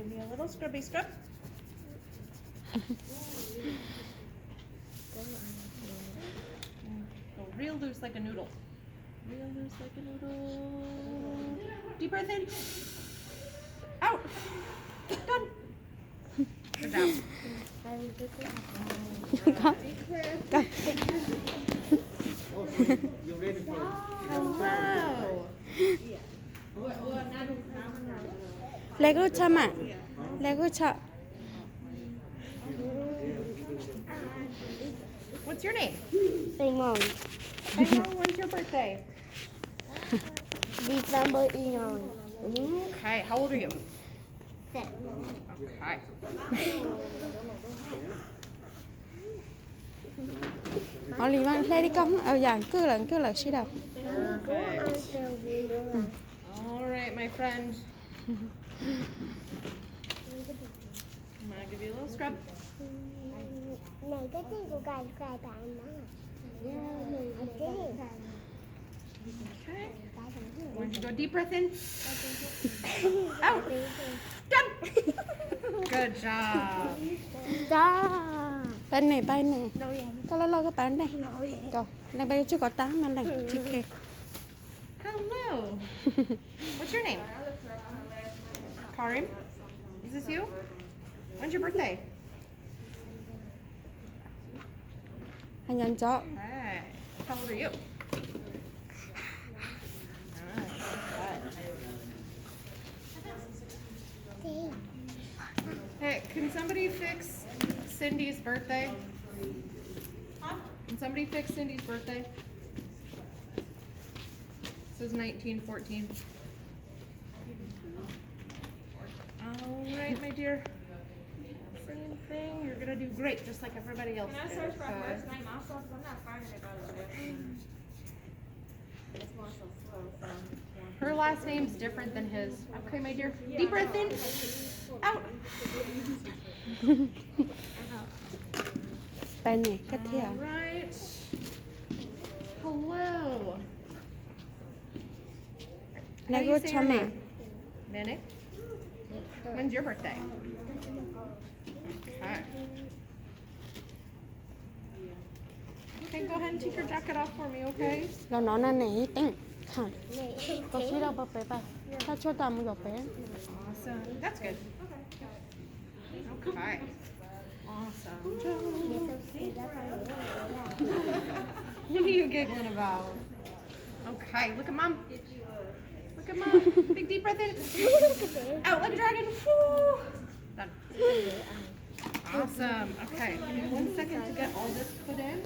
Give me a little scrubby scrub. Go real loose like a noodle. Real loose like a noodle. Deep breath in. Out. Done. Good job. Go. Go. Hello. Lego chama. Lego cha. What's your name? Simon. When's your birthday? December 11. Okay, how old are you? Okay. Oli mang lấy đi con. Dạ, cứ là xí đầu. Perfect. All right, my friend. I'm gonna give you a little scrub. Này cái gì của cài bạn đó. Okay. Why don't you go deep breath in? Out. Done. Good job. Đó. Bên này. Có lo cái bán này. Go. Này bây chưa có tám mà này. Okay. Hello. What's your name? Karim. Is this you? When's your birthday? Anh nhận cho. Okay. How old are you? Hey, can somebody fix Cindy's birthday? Can somebody fix Cindy's birthday? This is 1914. All right, my dear. Same thing. You're gonna do great, just like everybody else Can I did. search for her Okay. first name also? 'Cause I'm not finding it out of there. It's going so slow, so. Her last name's different than his. Okay, my dear. Deep breath in. Out. Bên này, cái thìa. All right. Hello. How do you Lego say your chama. name? Nene? When's your birthday? Okay. Okay, go ahead and take your jacket off for me, okay? Rồi nó là này tính. Hả? Có xí đâu bập bẹp à? Ta cho tạm một bé. Awesome. That's good. Okay. Awesome. What are you giggling about? Okay, look at mom. Look at mom. Big deep breath in. Out like a dragon. Woo. Done. Awesome. Okay, give me 1 second to get all this put in.